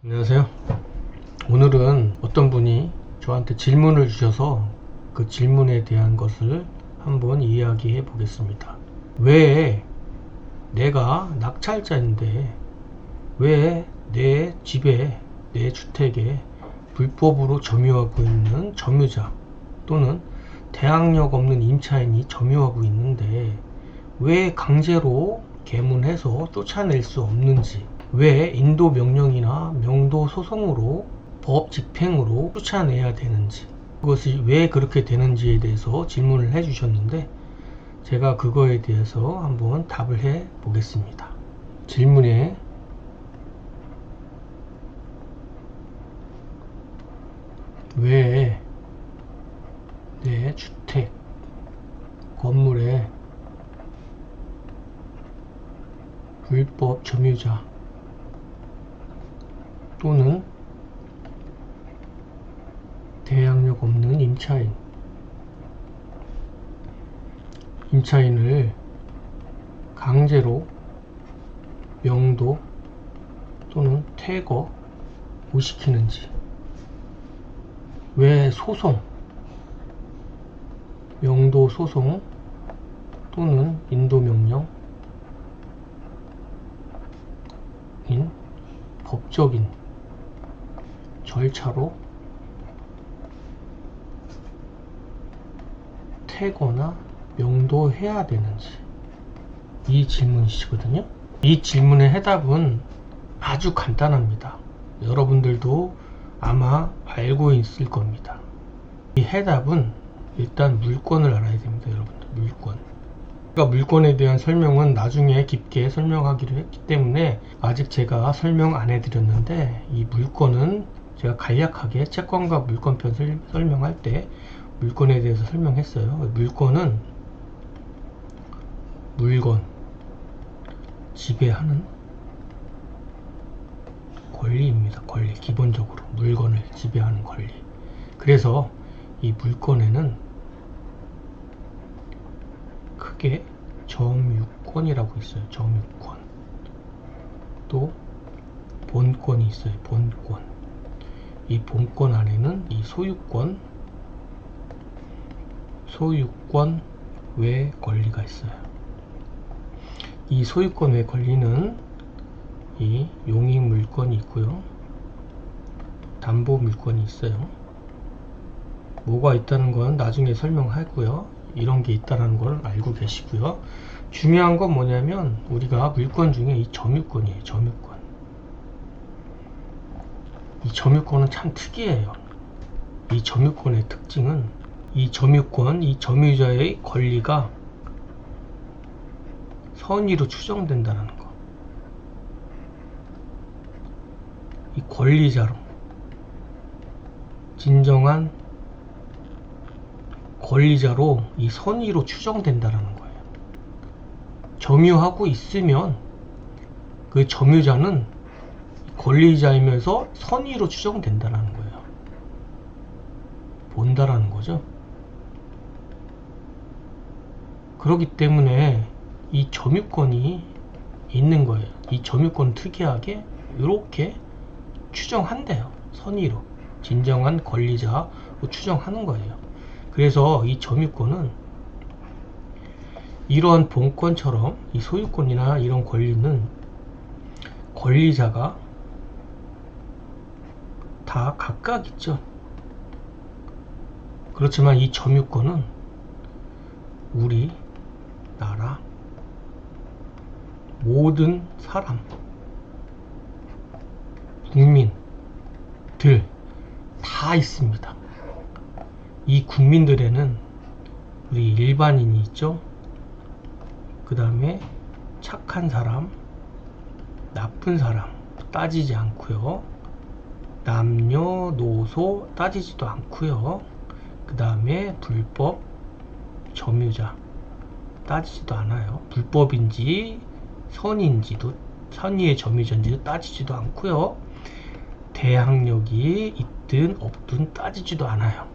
안녕하세요. 오늘은 어떤 분이 저한테 질문을 주셔서 그 질문에 대한 것을 한번 이야기해 보겠습니다. 왜 내가 낙찰자인데 왜 내 집에, 내 주택에 불법으로 점유하고 있는 점유자 또는 대항력 없는 임차인이 점유하고 있는데 왜 강제로 개문해서 쫓아낼 수 없는지, 왜 인도 명령이나 명도 소송으로 법 집행으로 쫓아내야 되는지, 그것이 왜 그렇게 되는지에 대해서 질문을 해 주셨는데 제가 그거에 대해서 한번 답을 해 보겠습니다. 질문에 왜 내 주택, 건물에 불법 점유자 또는 대항력 없는 임차인을 강제로 명도 또는 퇴거 못 시키는지, 왜 명도 소송 또는 인도 명령인 법적인 절차로 퇴거나 명도해야 되는지, 이 질문이시거든요. 이 질문의 해답은 아주 간단합니다. 여러분들도 아마 알고 있을 겁니다. 이 해답은 일단 물권을 알아야 됩니다. 여러분들, 물권. 그러니까 물권에 대한 설명은 나중에 깊게 설명하기로 했기 때문에 아직 제가 설명 안 해드렸는데, 이 물권은 제가 간략하게 채권과 물권편 설명할 때 물권에 대해서 설명했어요. 물권은 물건, 지배하는 권리입니다. 권리, 기본적으로 물건을 지배하는 권리. 그래서 이 물권에는 크게 점유권이라고 있어요. 점유권. 또 본권이 있어요. 본권. 이 본권 안에는 이 소유권 외 권리가 있어요. 이 소유권 외 권리는 이 용익 물권이 있고요. 담보 물권이 있어요. 뭐가 있다는 건 나중에 설명하고요. 이런 게 있다는 걸 알고 계시고요. 중요한 건 뭐냐면 우리가 물권 중에 이 점유권이에요. 점유권. 이 점유권은 참 특이해요. 이 점유권의 특징은 이 점유권, 이 점유자의 권리가 선의로 추정된다는 거. 이 권리자로, 진정한 권리자로 이 선의로 추정된다는 거예요. 점유하고 있으면 그 점유자는 권리자이면서 선의로 추정된다는 거예요. 본다라는 거죠. 그렇기 때문에 이 점유권이 있는 거예요. 이 점유권 특이하게 이렇게 추정한대요. 선의로 진정한 권리자로 추정하는 거예요. 그래서 이 점유권은 이러한 본권처럼 이 소유권이나 이런 권리는 권리자가 다 각각 있죠. 그렇지만 이 점유권은 우리나라 모든 사람, 국민들 다 있습니다. 이 국민들에는 우리 일반인이 있죠. 그 다음에 착한 사람, 나쁜 사람 따지지 않고요. 남녀노소 따지지도 않고요. 그 다음에 불법 점유자 따지지도 않아요. 불법인지 선의인지도, 선의의 점유자인지도 따지지도 않고요. 대항력이 있든 없든 따지지도 않아요.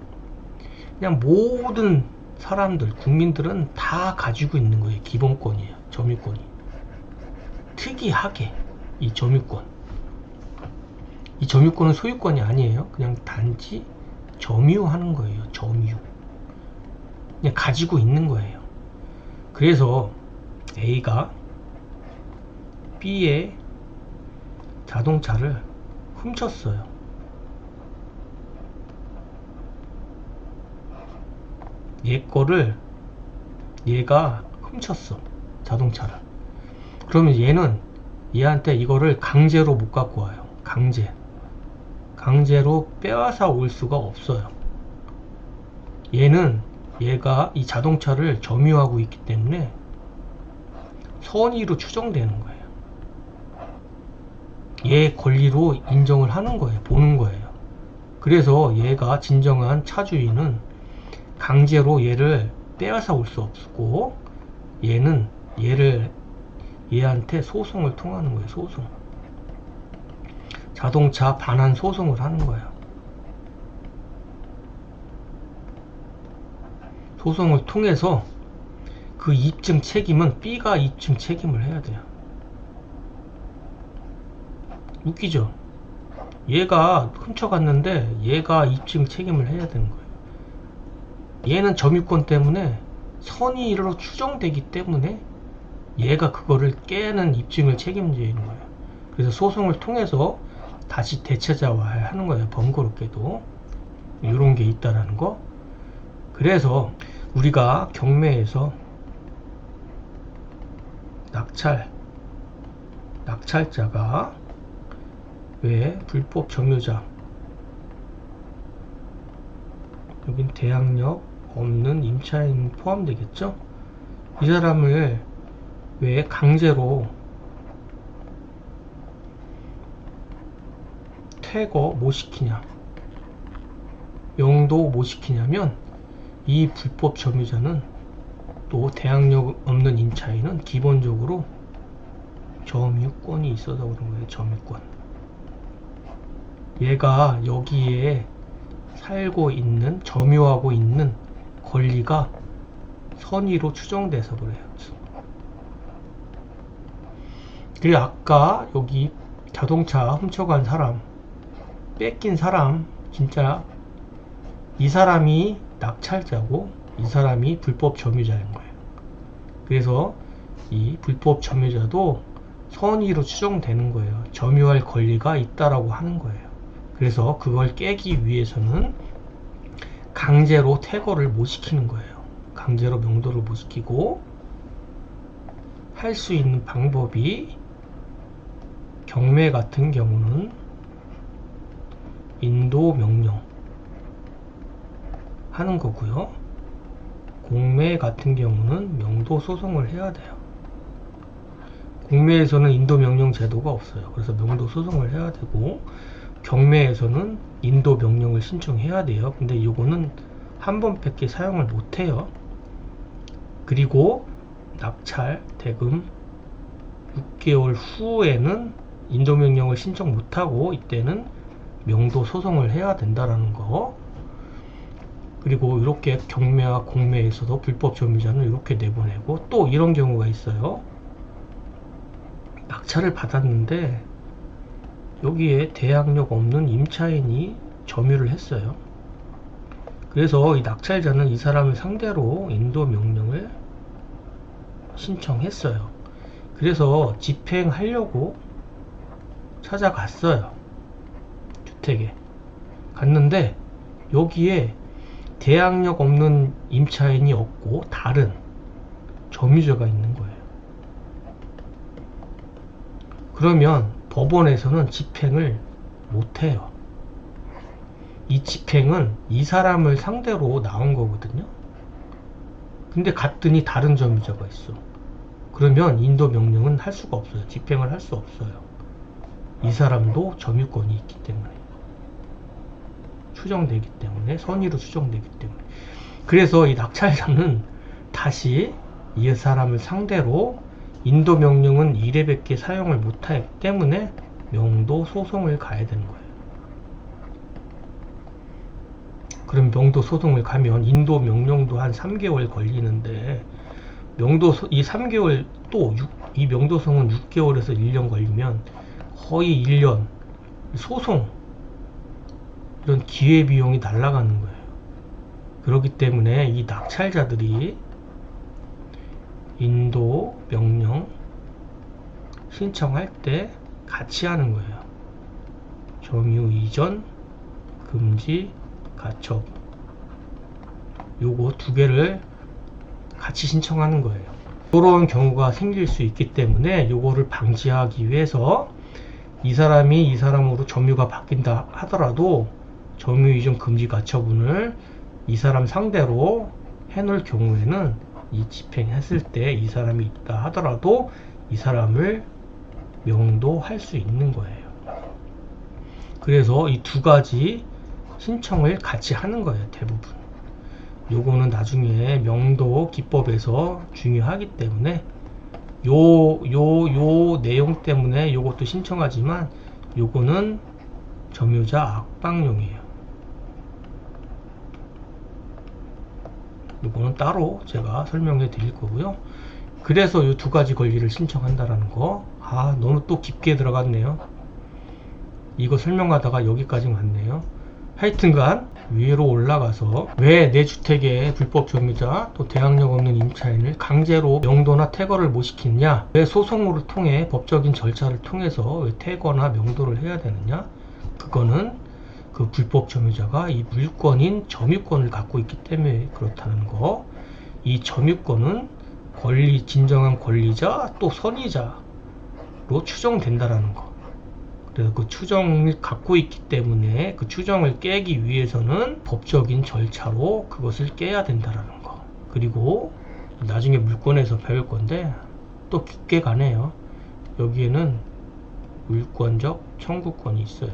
그냥 모든 사람들, 국민들은 다 가지고 있는 거예요. 기본권이에요. 점유권이. 특이하게 이 점유권. 이 점유권은 소유권이 아니에요. 그냥 단지 점유하는 거예요. 점유. 그냥 가지고 있는 거예요. 그래서 A가 B의 자동차를 훔쳤어요. 얘 거를 얘가 훔쳤어. 자동차를. 그러면 얘는 얘한테 이거를 강제로 못 갖고 와요. 강제로 빼앗아 올 수가 없어요. 얘가 이 자동차를 점유하고 있기 때문에 선의로 추정되는 거예요. 얘 권리로 인정을 하는 거예요. 보는 거예요. 그래서 얘가 진정한 차주인은 강제로 얘를 빼앗아 올 수 없고, 얘는 얘한테 소송을 통하는 거예요. 소송. 자동차 반환 소송을 하는 거예요. 소송을 통해서 그 입증 책임은 B가 입증 책임을 해야 돼요. 웃기죠? 얘가 훔쳐갔는데 얘가 입증 책임을 해야 되는 거예요. 얘는 점유권 때문에 선의로 추정되기 때문에 얘가 그거를 깨는 입증을 책임져야 하는 거예요. 그래서 소송을 통해서 다시 대체자화해야 하는 거예요. 번거롭게도. 이런 게 있다라는 거. 그래서 우리가 경매에서 낙찰자가 왜 불법 점유자, 여긴 대항력 없는 임차인 포함되겠죠? 이 사람을 왜 강제로 퇴거 못 시키냐, 명도 못 시키냐면, 이 불법 점유자는 또 대항력 없는 임차인은 기본적으로 점유권이 있어서 그런 거예요. 점유권. 얘가 여기에 살고 있는, 점유하고 있는 권리가 선의로 추정돼서 그래요. 그리고 아까 여기 자동차 훔쳐간 사람, 뺏긴 사람, 진짜 이 사람이 낙찰자고 이 사람이 불법 점유자인 거예요. 그래서 이 불법 점유자도 선의로 추정되는 거예요. 점유할 권리가 있다라고 하는 거예요. 그래서 그걸 깨기 위해서는 강제로 퇴거를 못 시키는 거예요. 강제로 명도를 못 시키고, 할 수 있는 방법이 경매 같은 경우는 인도 명령 하는 거고요. 공매 같은 경우는 명도 소송을 해야 돼요. 공매에서는 인도 명령 제도가 없어요. 그래서 명도 소송을 해야 되고, 경매에서는 인도 명령을 신청해야 돼요. 근데 이거는 한 번밖에 사용을 못 해요. 그리고 낙찰 대금 6개월 후에는 인도 명령을 신청 못하고, 이때는 명도 소송을 해야 된다라는 거. 그리고 이렇게 경매와 공매에서도 불법 점유자는 이렇게 내보내고, 또 이런 경우가 있어요. 낙찰을 받았는데 여기에 대항력 없는 임차인이 점유를 했어요. 그래서 이 낙찰자는 이 사람을 상대로 인도 명령을 신청했어요. 그래서 집행하려고 찾아갔어요. 주택에 갔는데 여기에 대항력 없는 임차인이 없고 다른 점유자가 있는 거예요. 그러면 법원에서는 집행을 못해요. 이 집행은 이 사람을 상대로 나온 거거든요. 근데 갔더니 다른 점유자가 있어. 그러면 인도 명령은 할 수가 없어요. 집행을 할 수 없어요. 이 사람도 점유권이 있기 때문에, 추정되기 때문에, 선의로 추정되기 때문에. 그래서 이 낙찰자는 다시 이 사람을 상대로 인도 명령은 1회밖에 사용을 못하기 때문에 명도 소송을 가야 되는 거예요. 그럼 명도 소송을 가면 인도 명령도 한 3개월 걸리는데, 이 3개월 또 이 명도 소송은 6개월에서 1년 걸리면 거의 1년, 소송, 이런 기회비용이 날아가는 거예요. 그렇기 때문에 이 낙찰자들이 인도 명령 신청할 때 같이 하는 거예요. 점유 이전, 금지, 가처분. 요거 두 개를 같이 신청하는 거예요. 그런 경우가 생길 수 있기 때문에 요거를 방지하기 위해서 이 사람이 이 사람으로 점유가 바뀐다 하더라도 점유 이전 금지 가처분을 이 사람 상대로 해놓을 경우에는 이 집행했을 때 이 사람이 있다 하더라도 이 사람을 명도할 수 있는 거예요. 그래서 이 두 가지 신청을 같이 하는 거예요, 대부분. 요거는 나중에 명도 기법에서 중요하기 때문에 요 내용 때문에 요것도 신청하지만 요거는 점유자 압박용이에요. 요거는 따로 제가 설명해 드릴 거고요. 그래서 이 두 가지 권리를 신청한다라는 거. 너무 또 깊게 들어갔네요. 이거 설명하다가 여기까지 왔네요. 하여튼간 위로 올라가서 왜 내 주택에 불법 점유자 또 대항력 없는 임차인을 강제로 명도나 퇴거를 못 시키냐, 왜 소송으로 통해 법적인 절차를 통해서 왜 퇴거나 명도를 해야 되느냐, 그거는 그 불법 점유자가 이 물권인 점유권을 갖고 있기 때문에 그렇다는 거. 이 점유권은 진정한 권리자 또 선의자로 추정된다라는 거. 그래서 그 추정을 갖고 있기 때문에 그 추정을 깨기 위해서는 법적인 절차로 그것을 깨야 된다라는 거. 그리고 나중에 물권에서 배울 건데 또 깊게 가네요. 여기에는 물권적 청구권이 있어요.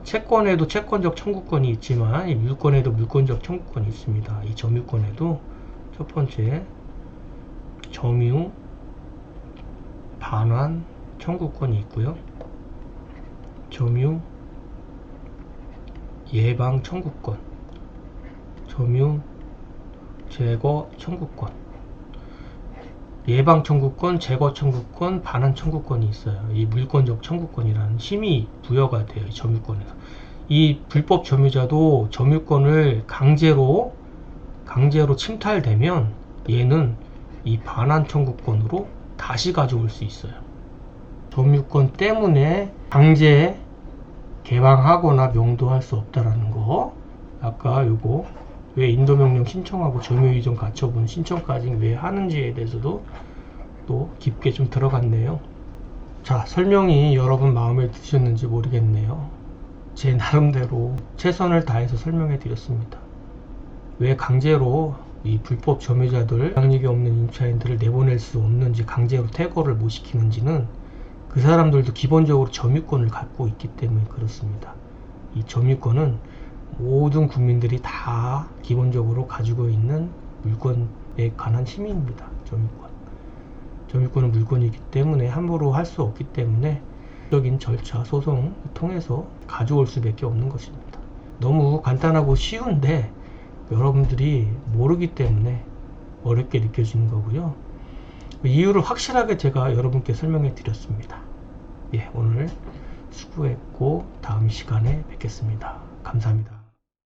채권에도 채권적 청구권이 있지만 이 물권에도 물권적 청구권이 있습니다. 이 점유권에도 첫 번째 점유 반환 청구권이 있고요. 점유 예방 청구권, 점유 제거 청구권, 예방 청구권, 제거 청구권, 반환 청구권이 있어요. 이 물권적 청구권이라는 힘이 부여가 돼요. 점유권에서. 이 불법 점유자도 점유권을 강제로 침탈되면 얘는 이 반환 청구권으로 다시 가져올 수 있어요. 점유권 때문에 강제 개방하거나 명도할 수 없다라는 거. 아까 요거 왜 인도명령 신청하고 점유이전 가처분 신청까지 왜 하는지에 대해서도 또 깊게 좀 들어갔네요. 자, 설명이 여러분 마음에 드셨는지 모르겠네요. 제 나름대로 최선을 다해서 설명해 드렸습니다. 왜 강제로 이 불법 점유자들, 양력이 없는 임차인들을 내보낼 수 없는지, 강제로 퇴거를 못 시키는지는 그 사람들도 기본적으로 점유권을 갖고 있기 때문에 그렇습니다. 이 점유권은 모든 국민들이 다 기본적으로 가지고 있는 물권에 관한 힘입니다. 점유권은 물권이기 때문에 함부로 할 수 없기 때문에 법적인 절차, 소송을 통해서 가져올 수밖에 없는 것입니다. 너무 간단하고 쉬운데 여러분들이 모르기 때문에 어렵게 느껴지는 거고요. 이유를 확실하게 제가 여러분께 설명해 드렸습니다. 오늘 수고했고 다음 시간에 뵙겠습니다. 감사합니다.